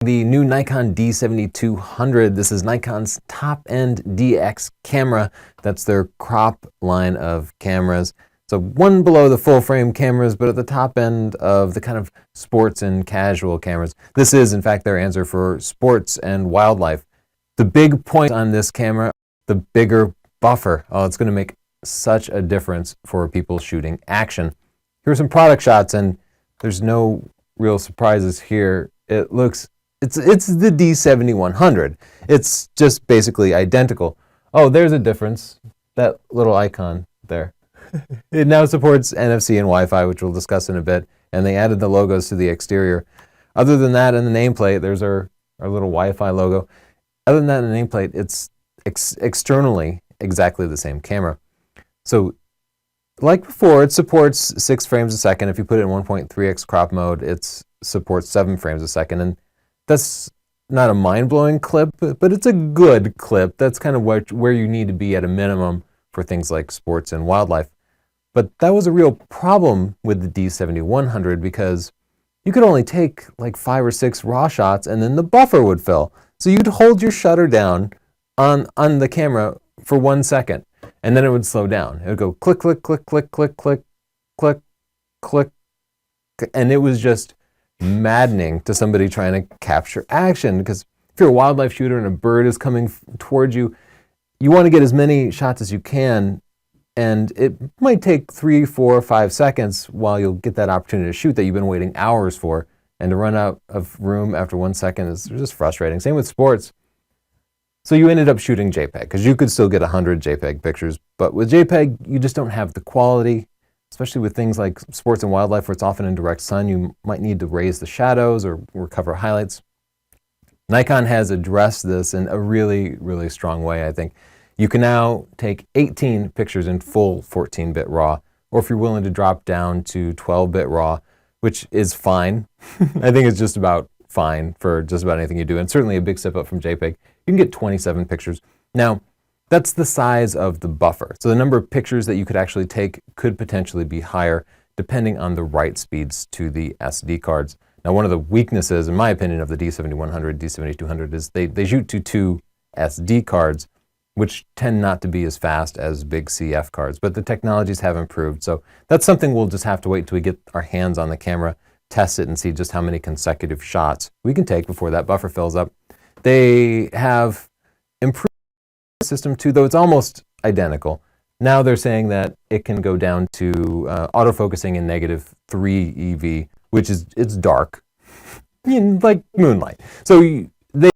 The new Nikon D7200. This is Nikon's top-end DX camera. That's their crop line of cameras. So one below the full-frame cameras, but at the top end of the kind of sports and casual cameras. This is, in fact, their answer for sports and wildlife. The big point on this camera, the bigger buffer. Oh, it's going to make such a difference for people shooting action. Here are some product shots, and there's no real surprises here. It's the D7100. It's just basically identical. Oh, there's a difference. That little icon there. It now supports NFC and Wi-Fi, which we'll discuss in a bit, and they added the logos to the exterior. Other than that, in the nameplate, there's our little Wi-Fi logo. Other than that, in the nameplate, it's externally exactly the same camera. So, like before, it supports 6 frames a second. If you put it in 1.3x crop mode, it supports 7 frames a second. And that's not a mind-blowing clip, but it's a good clip. That's kind of where you need to be at a minimum for things like sports and wildlife. But that was a real problem with the D7100 because you could only take like 5 or 6 raw shots and then the buffer would fill. So you'd hold your shutter down on the camera for 1 second and then it would slow down. It would go click, click, click, click, click, click, click, click, and it was just maddening to somebody trying to capture action, because if you're a wildlife shooter and a bird is coming towards you, you want to get as many shots as you can, and it might take 3, 4, 5 seconds while you'll get that opportunity to shoot that you've been waiting hours for, and to run out of room after 1 second is just frustrating. Same with sports. So you ended up shooting JPEG, because you could still get 100 JPEG pictures, but with JPEG, you just don't have the quality. Especially with things like sports and wildlife where it's often in direct sun, you might need to raise the shadows or recover highlights. Nikon has addressed this in a really, really strong way, I think. You can now take 18 pictures in full 14-bit RAW, or if you're willing to drop down to 12-bit RAW, which is fine. I think it's just about fine for just about anything you do, and certainly a big step up from JPEG. You can get 27 pictures. Now, that's the size of the buffer. So the number of pictures that you could actually take could potentially be higher depending on the write speeds to the SD cards. Now, one of the weaknesses, in my opinion, of the D7100, D7200 is they shoot to 2 SD cards, which tend not to be as fast as big CF cards, but the technologies have improved. So that's something we'll just have to wait until we get our hands on the camera, test it, and see just how many consecutive shots we can take before that buffer fills up. They have improved system too, though it's almost identical. Now they're saying that it can go down to autofocusing in -3 EV, which is, it's dark, like moonlight. So they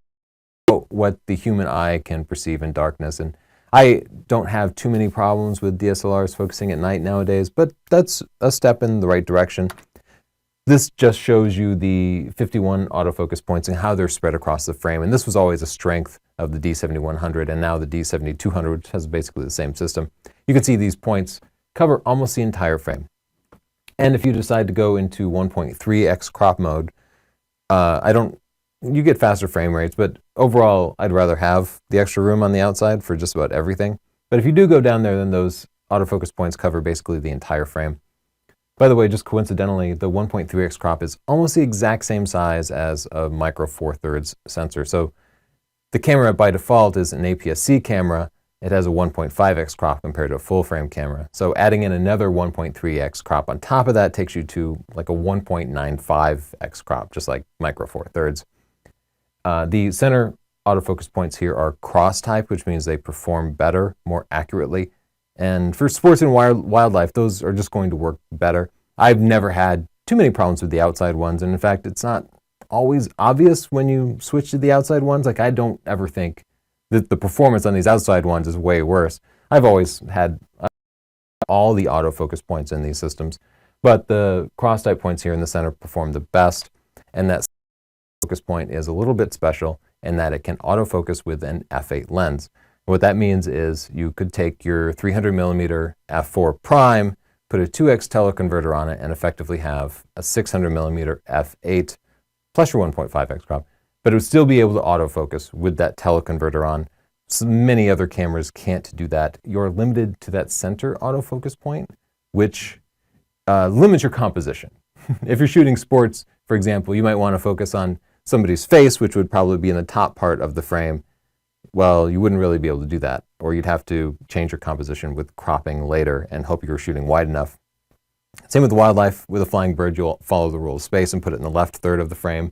know what the human eye can perceive in darkness, and I don't have too many problems with DSLRs focusing at night nowadays, but that's a step in the right direction. This just shows you the 51 autofocus points and how they're spread across the frame. And this was always a strength of the D7100 and now the D7200, which has basically the same system. You can see these points cover almost the entire frame. And if you decide to go into 1.3x crop mode, you get faster frame rates, but overall, I'd rather have the extra room on the outside for just about everything. But if you do go down there, then those autofocus points cover basically the entire frame. By the way, just coincidentally, the 1.3x crop is almost the exact same size as a micro four thirds sensor. So the camera by default is an APS-C camera. It has a 1.5x crop compared to a full frame camera. So adding in another 1.3x crop on top of that takes you to like a 1.95x crop, just like micro four thirds. The center autofocus points here are cross type, which means they perform better, more accurately. And for sports and wildlife, those are just going to work better. I've never had too many problems with the outside ones. And in fact, it's not always obvious when you switch to the outside ones. Like, I don't ever think that the performance on these outside ones is way worse. I've always had all the autofocus points in these systems, but the cross-type points here in the center perform the best. And that focus point is a little bit special in that it can autofocus with an f8 lens. What that means is you could take your 300mm f4 prime, put a 2x teleconverter on it, and effectively have a 600mm f8 plus your 1.5x crop. But it would still be able to autofocus with that teleconverter on. So many other cameras can't do that. You're limited to that center autofocus point, which limits your composition. If you're shooting sports, for example, you might want to focus on somebody's face, which would probably be in the top part of the frame, well, you wouldn't really be able to do that. Or you'd have to change your composition with cropping later and hope you were shooting wide enough. Same with wildlife. With a flying bird, you'll follow the rule of space and put it in the left third of the frame.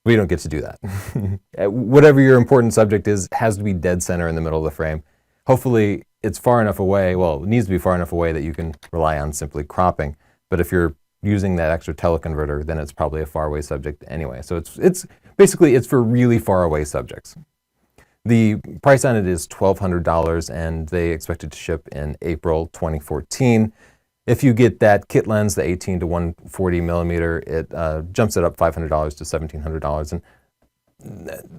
We don't get to do that. Whatever your important subject is, has to be dead center in the middle of the frame. Hopefully, it's far enough away, well, it needs to be far enough away that you can rely on simply cropping. But if you're using that extra teleconverter, then it's probably a far away subject anyway. So it's basically, it's for really far away subjects. The price on it is $1,200, and they expect it to ship in April 2014. If you get that kit lens, the 18 to 140 millimeter, it jumps it up $500 to $1,700. And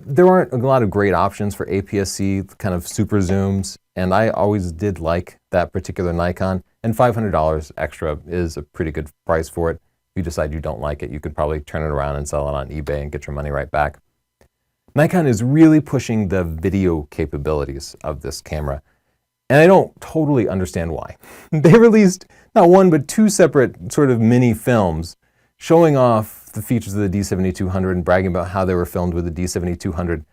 there aren't a lot of great options for APS-C kind of super zooms, and I always did like that particular Nikon, and $500 extra is a pretty good price for it. If you decide you don't like it, you could probably turn it around and sell it on eBay and get your money right back. Nikon is really pushing the video capabilities of this camera, and I don't totally understand why. They released not one but two separate sort of mini films showing off the features of the D7200 and bragging about how they were filmed with the D7200.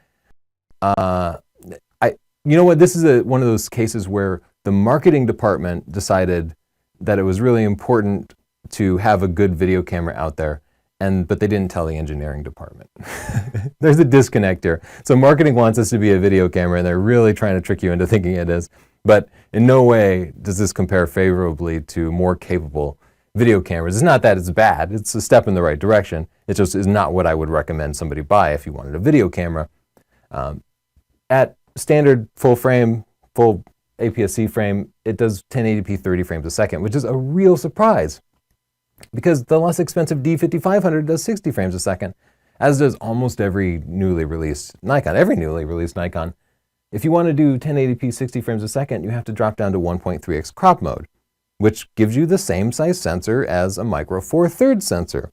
You know what? This is one of those cases where the marketing department decided that it was really important to have a good video camera out there, but they didn't tell the engineering department. There's a disconnect here. So marketing wants this to be a video camera, and they're really trying to trick you into thinking it is. But in no way does this compare favorably to more capable video cameras. It's not that it's bad. It's a step in the right direction. It just is not what I would recommend somebody buy if you wanted a video camera. At standard full frame, full APS-C frame, it does 1080p 30 frames a second, which is a real surprise because the less expensive D5500 does 60 frames a second, as does almost every newly released Nikon. Every newly released Nikon. If you want to do 1080p 60 frames a second, you have to drop down to 1.3x crop mode, which gives you the same size sensor as a Micro Four Thirds sensor.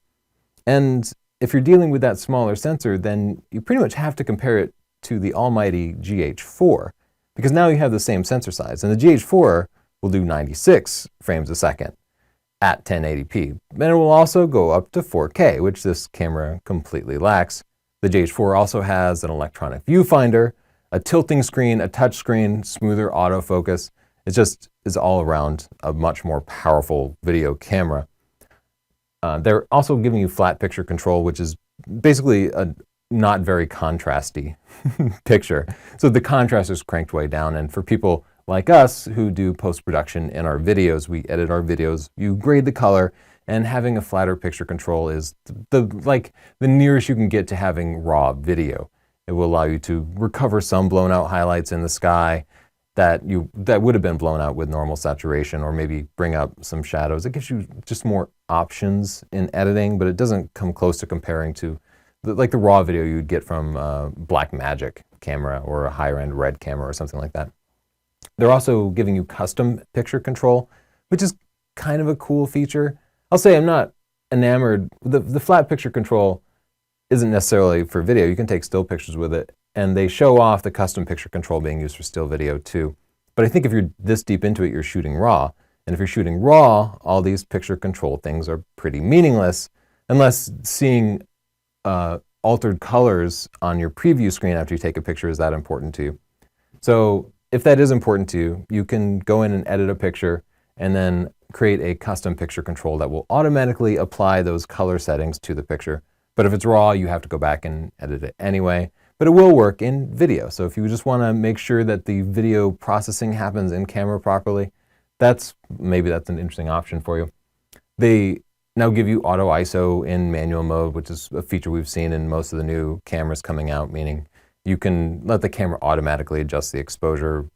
And if you're dealing with that smaller sensor, then you pretty much have to compare it to the almighty GH4, because now you have the same sensor size. And the GH4 will do 96 frames a second at 1080p. And it will also go up to 4K, which this camera completely lacks. The GH4 also has an electronic viewfinder, a tilting screen, a touch screen, smoother autofocus. It just is all around a much more powerful video camera. They're also giving you flat picture control, which is basically a not very contrasty picture. So the contrast is cranked way down, and for people like us who do post-production in our videos, we edit our videos, you grade the color, and having a flatter picture control is the nearest you can get to having raw video. It will allow you to recover some blown out highlights in the sky that would have been blown out with normal saturation, or maybe bring up some shadows. It gives you just more options in editing, but it doesn't come close to comparing to the raw video you'd get from a Blackmagic camera or a higher end Red camera or something like that. They're also giving you custom picture control, which is kind of a cool feature. I'll say I'm not enamored. The flat picture control isn't necessarily for video. You can take still pictures with it, and they show off the custom picture control being used for still video too. But I think if you're this deep into it, you're shooting RAW. And if you're shooting RAW, all these picture control things are pretty meaningless unless seeing altered colors on your preview screen after you take a picture is that important to you. So if that is important to you, you can go in and edit a picture and then create a custom picture control that will automatically apply those color settings to the picture. But if it's RAW, you have to go back and edit it anyway. But it will work in video. So if you just want to make sure that the video processing happens in camera properly, maybe that's an interesting option for you. They now give you auto ISO in manual mode, which is a feature we've seen in most of the new cameras coming out, meaning you can let the camera automatically adjust the exposure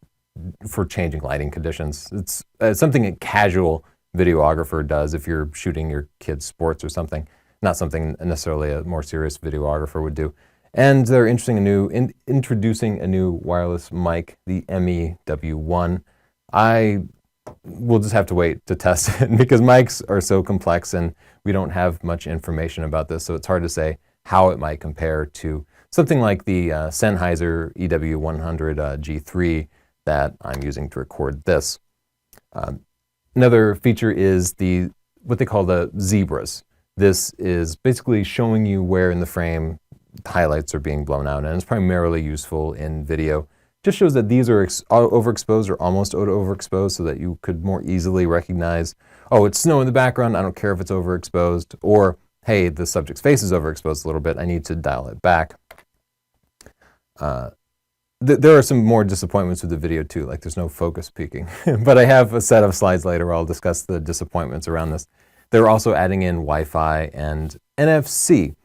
for changing lighting conditions. It's something a casual videographer does if you're shooting your kids' sports or something, not something necessarily a more serious videographer would do. And they're introducing a new wireless mic, the MEW1. I will just have to wait to test it because mics are so complex and we don't have much information about this, so it's hard to say how it might compare to something like the Sennheiser EW100 G3 that I'm using to record this. Another feature is what they call the zebras. This is basically showing you where in the frame highlights are being blown out, and it's primarily useful in video. Just shows that these are overexposed or almost overexposed so that you could more easily recognize, oh, it's snow in the background, I don't care if it's overexposed, or hey, the subject's face is overexposed a little bit, I need to dial it back. There are some more disappointments with the video too, like there's no focus peaking. But I have a set of slides later where I'll discuss the disappointments around this. They're also adding in Wi-Fi and NFC.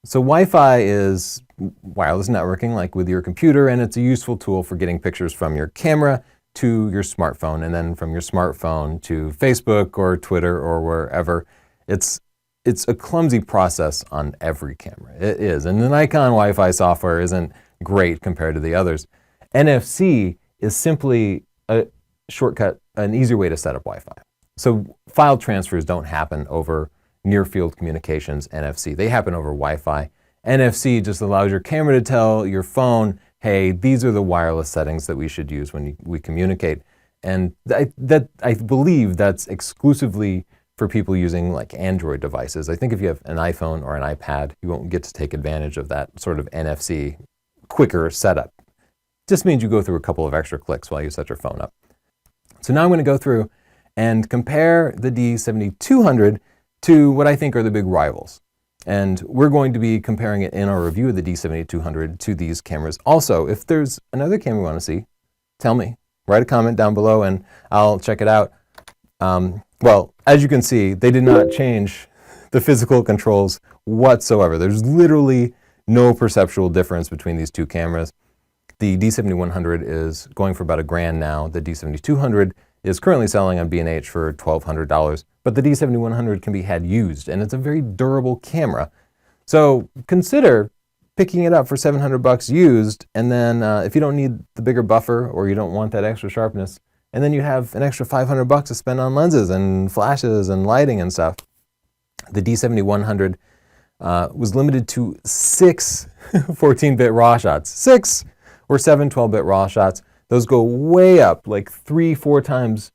So Wi-Fi is wireless networking like with your computer, and it's a useful tool for getting pictures from your camera to your smartphone, and then from your smartphone to Facebook or Twitter or wherever. It's a clumsy process on every camera. It is. And the Nikon Wi-Fi software isn't great compared to the others. NFC is simply a shortcut, an easier way to set up Wi-Fi. So file transfers don't happen over near-field communications NFC. They happen over Wi-Fi. NFC just allows your camera to tell your phone, hey, these are the wireless settings that we should use when we communicate. And I believe that's exclusively for people using like Android devices. I think if you have an iPhone or an iPad, you won't get to take advantage of that sort of NFC quicker setup. Just means you go through a couple of extra clicks while you set your phone up. So now I'm going to go through and compare the D7200 to what I think are the big rivals. And we're going to be comparing it in our review of the D7200 to these cameras. Also, if there's another camera you want to see, tell me. Write a comment down below and I'll check it out. Well, as you can see, they did not change the physical controls whatsoever. There's literally no perceptual difference between these two cameras. The D7100 is going for about $1,000 now. The D7200 is currently selling on B&H for $1,200, but the D7100 can be had used, and it's a very durable camera. So consider picking it up for $700 used, and then if you don't need the bigger buffer or you don't want that extra sharpness, and then you have an extra $500 to spend on lenses and flashes and lighting and stuff. The D7100 was limited to 6 14-bit RAW shots. 6 or 7 12-bit RAW shots. Those go way up, like 3-4 times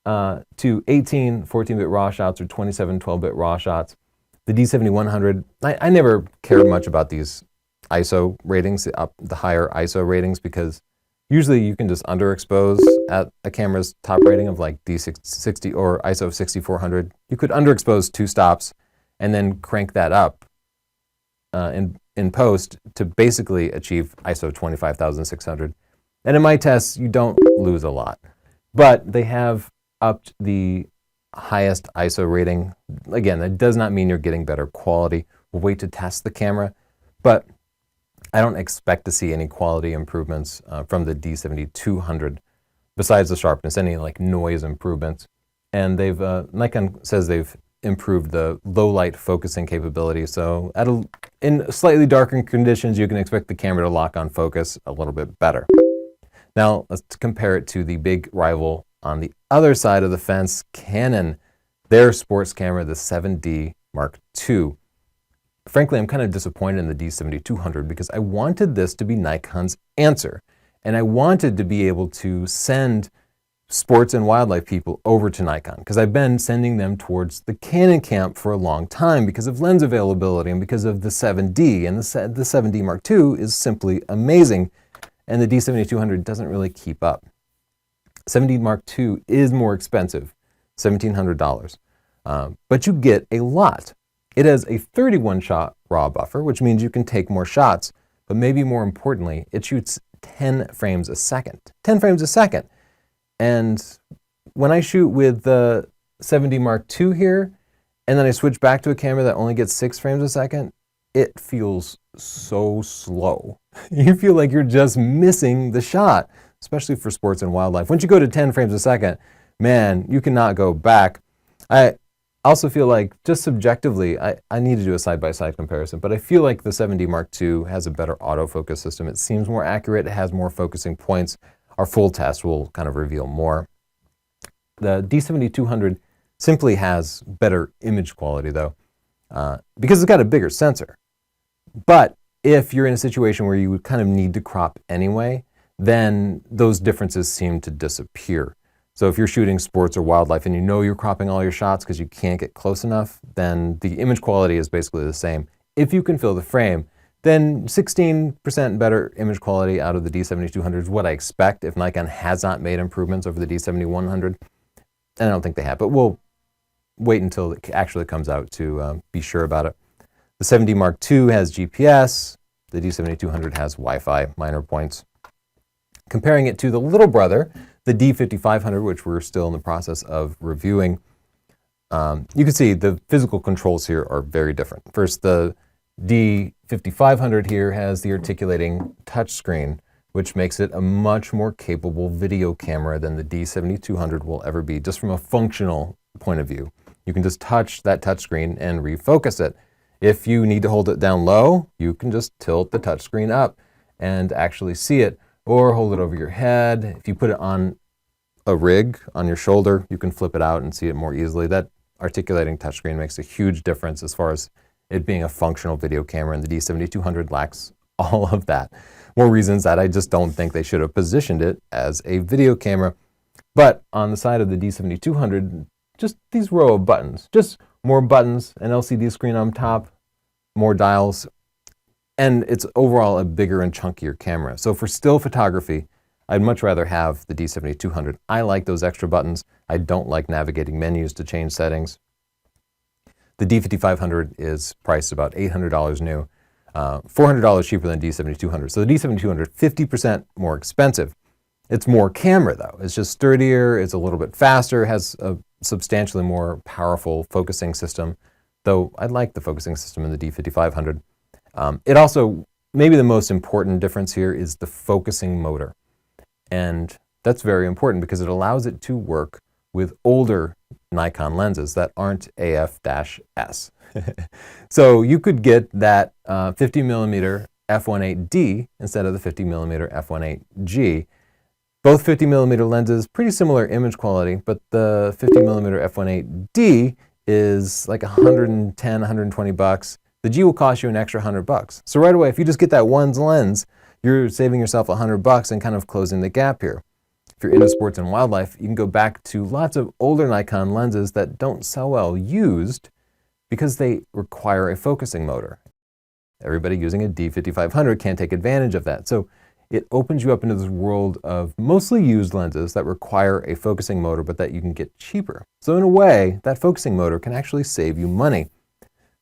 to 18 14-bit RAW shots or 27 12-bit RAW shots. The D7100, I never cared much about these ISO ratings, the higher ISO ratings, because usually you can just underexpose at a camera's top rating of like D60 or ISO 6400. You could underexpose 2 stops and then crank that up in post to basically achieve ISO 25600. And in my tests, you don't lose a lot. But they have upped the highest ISO rating. Again, that does not mean you're getting better quality. We'll wait to test the camera. But I don't expect to see any quality improvements from the D7200 besides the sharpness, any like noise improvements. And they've Nikon says they've improved the low light focusing capability. So in slightly darker conditions, you can expect the camera to lock on focus a little bit better. Now let's compare it to the big rival on the other side of the fence, Canon, their sports camera, the 7D Mark II. Frankly, I'm kind of disappointed in the D7200 because I wanted this to be Nikon's answer. And I wanted to be able to send sports and wildlife people over to Nikon because I've been sending them towards the Canon camp for a long time because of lens availability and because of the 7D. And the 7D Mark II is simply amazing. And the D7200 doesn't really keep up. 7D Mark II is more expensive, $1,700. But you get a lot. It has a 31-shot RAW buffer, which means you can take more shots, but maybe more importantly, it shoots 10 frames a second. 10 frames a second. And when I shoot with the 7D Mark II here, and then I switch back to a camera that only gets 6 frames a second, it feels so slow. You feel like you're just missing the shot, especially for sports and wildlife. Once you go to 10 frames a second, man, you cannot go back. I also feel like, just subjectively, I need to do a side-by-side comparison, but I feel like the 7D Mark II has a better autofocus system. It seems more accurate. It has more focusing points. Our full test will kind of reveal more. The D7200 simply has better image quality, though, because it's got a bigger sensor. But if you're in a situation where you would kind of need to crop anyway, then those differences seem to disappear. So if you're shooting sports or wildlife and you know you're cropping all your shots because you can't get close enough, then the image quality is basically the same if you can fill the frame. then 16% better image quality out of the D7200 is what I expect if Nikon has not made improvements over the D7100. And I don't think they have, but we'll wait until it actually comes out to be sure about it. The 7D Mark II has GPS. The D7200 has Wi-Fi, minor points. Comparing it to the little brother, the D5500, which we're still in the process of reviewing, you can see the physical controls here are very different. First, the D5500 here has the articulating touchscreen, which makes it a much more capable video camera than the D7200 will ever be, just from a functional point of view. You can just touch that touchscreen and refocus it. If you need to hold it down low, you can just tilt the touchscreen up and actually see it, or hold it over your head. If you put it on a rig on your shoulder, you can flip it out and see it more easily. That articulating touchscreen makes a huge difference as far as it being a functional video camera, and the D7200 lacks all of that. More reasons that I just don't think they should have positioned it as a video camera. But on the side of the D7200, just these row of buttons, just more buttons, an LCD screen on top, more dials, and it's overall a bigger and chunkier camera. So for still photography, I'd much rather have the D7200. I like those extra buttons. I don't like navigating menus to change settings. The D5500 is priced about $800 new, $400 cheaper than D7200. So the D7200, 50% more expensive. It's more camera though. It's just sturdier, it's a little bit faster, has a substantially more powerful focusing system, though I like the focusing system in the D5500. It also, maybe the most important difference here is the focusing motor. And that's very important because it allows it to work with older Nikon lenses that aren't AF-S. So you could get that 50mm f1.8D instead of the 50mm f1.8G. Both 50mm lenses, pretty similar image quality, but the 50mm f1.8D is like 110, 120 bucks. The G will cost you an extra 100 bucks. So right away, if you just get that one lens, you're saving yourself 100 bucks and kind of closing the gap here. If you're into sports and wildlife, you can go back to lots of older Nikon lenses that don't sell well used because they require a focusing motor. Everybody using a D5500 can't take advantage of that. So it opens you up into this world of mostly used lenses that require a focusing motor, but that you can get cheaper. So in a way, that focusing motor can actually save you money.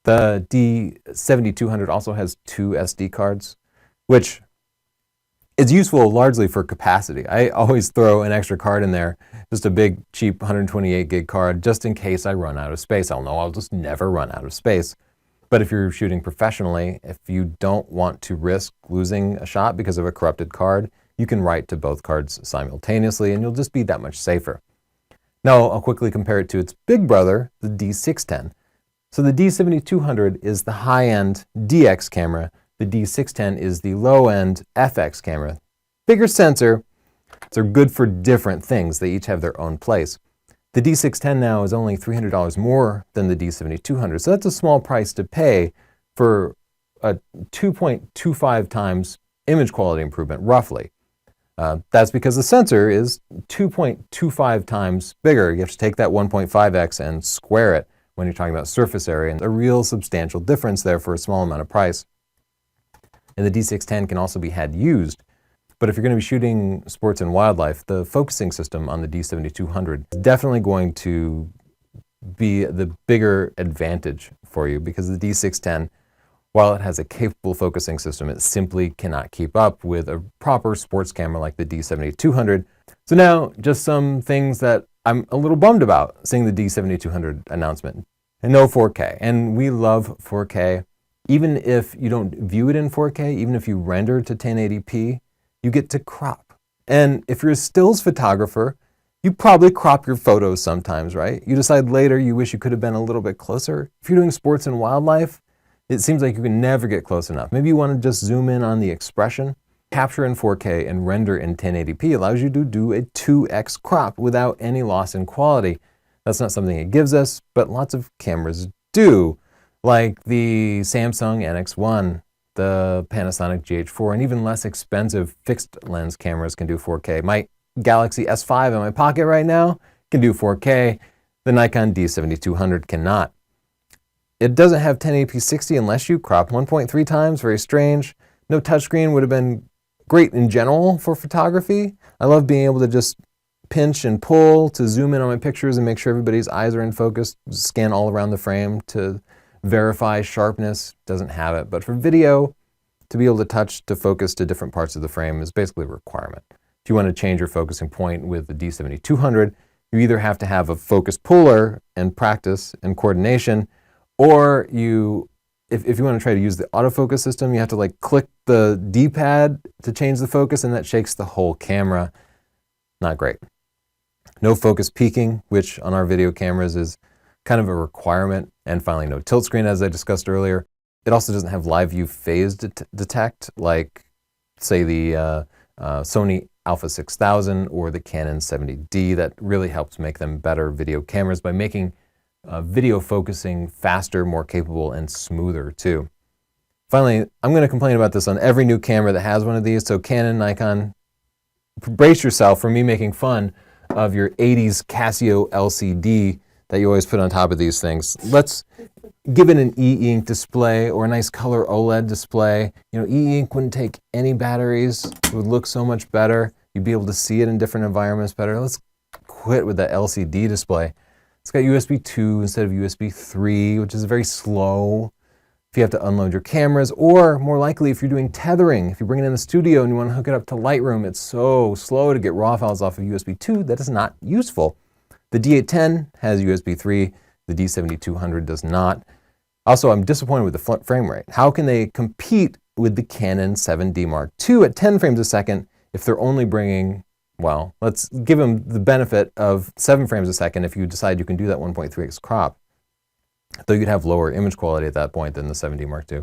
The D7200 also has 2 SD cards, which is useful largely for capacity. I always throw an extra card in there, just a big, cheap 128 gig card, just in case I run out of space. I'll know I'll just never run out of space. But if you're shooting professionally, if you don't want to risk losing a shot because of a corrupted card, you can write to both cards simultaneously and you'll just be that much safer. Now, I'll quickly compare it to its big brother, the D610. So the D7200 is the high-end DX camera. The D610 is the low-end FX camera. Bigger sensor, so they're good for different things. They each have their own place. The D610 now is only $300 more than the D7200, so that's a small price to pay for a 2.25 times image quality improvement, roughly. That's because the sensor is 2.25 times bigger. You have to take that 1.5x and square it when you're talking about surface area, and a real substantial difference there for a small amount of price. And the D610 can also be had used. But if you're going to be shooting sports and wildlife, the focusing system on the D7200 is definitely going to be the bigger advantage for you because the D610, while it has a capable focusing system, it simply cannot keep up with a proper sports camera like the D7200. So now, just some things that I'm a little bummed about seeing the D7200 announcement. And no 4K. And we love 4K. Even if you don't view it in 4K, even if you render to 1080p, you get to crop. And if you're a stills photographer, you probably crop your photos sometimes, right? You decide later you wish you could have been a little bit closer. If you're doing sports and wildlife, it seems like you can never get close enough. Maybe you want to just zoom in on the expression. Capture in 4K and render in 1080p allows you to do a 2x crop without any loss in quality. That's not something it gives us, but lots of cameras do, like the Samsung NX1, the Panasonic GH4, and even less expensive fixed lens cameras can do 4K. My Galaxy S5 in my pocket right now can do 4K. The Nikon D7200 cannot. It doesn't have 1080p 60 unless you crop 1.3 times, very strange. No touchscreen would have been great in general for photography. I love being able to just pinch and pull to zoom in on my pictures and make sure everybody's eyes are in focus, scan all around the frame to verify sharpness. Doesn't have it, but for video, to be able to touch to focus to different parts of the frame is basically a requirement. If you want to change your focusing point with the D7200, you either have to have a focus puller and practice and coordination, or if you want to try to use the autofocus system, you have to like click the D-pad to change the focus, and that shakes the whole camera. Not great. No focus peaking, which on our video cameras is kind of a requirement. And finally, no tilt screen, as I discussed earlier. It also doesn't have live view phase detect, like say the Sony Alpha 6000 or the Canon 70D. That really helps make them better video cameras by making video focusing faster, more capable, and smoother too. Finally, I'm going to complain about this on every new camera that has one of these. So Canon, Nikon, brace yourself for me making fun of your 80s Casio LCD that you always put on top of these things. Let's give it an e-ink display or a nice color OLED display. You know, e-ink wouldn't take any batteries. It would look so much better. You'd be able to see it in different environments better. Let's quit with that LCD display. It's got USB 2 instead of USB 3, which is very slow if you have to unload your cameras, or more likely if you're doing tethering. If you bring it in the studio and you want to hook it up to Lightroom, it's so slow to get RAW files off of USB 2 that is not useful. The D810 has USB 3, the D7200 does not. Also, I'm disappointed with the frame rate. How can they compete with the Canon 7D Mark II at 10 frames a second if they're only bringing, well, let's give them the benefit of 7 frames a second if you decide you can do that 1.3x crop. Though you'd have lower image quality at that point than the 7D Mark II.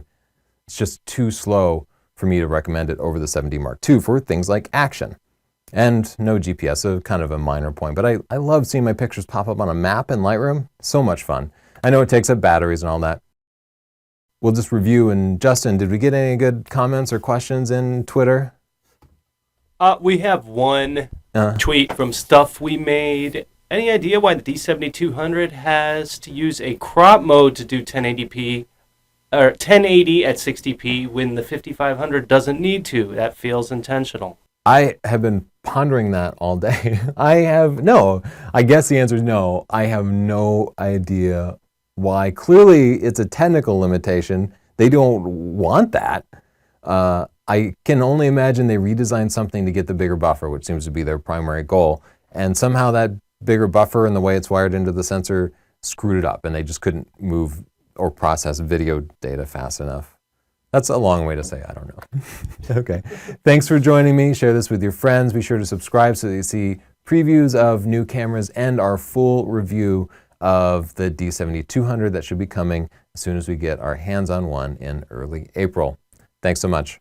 It's just too slow for me to recommend it over the 7D Mark II for things like action. And no GPS, so kind of a minor point. But I love seeing my pictures pop up on a map in Lightroom. So much fun. I know it takes up batteries and all that. We'll just review. And Justin, did we get any good comments or questions in Twitter? We have one tweet from Stuff We Made. Any idea why the D7200 has to use a crop mode to do 1080p or 1080 at 60p when the 5500 doesn't need to? That feels intentional. I have been pondering that all day. I guess the answer is no. I have no idea why. Clearly, it's a technical limitation. They don't want that. I can only imagine they redesigned something to get the bigger buffer, which seems to be their primary goal. And somehow that bigger buffer and the way it's wired into the sensor screwed it up, and they just couldn't move or process video data fast enough. That's a long way to say I don't know. Okay. Thanks for joining me. Share this with your friends. Be sure to subscribe so that you see previews of new cameras and our full review of the D7200 that should be coming as soon as we get our hands on one in early April. Thanks so much.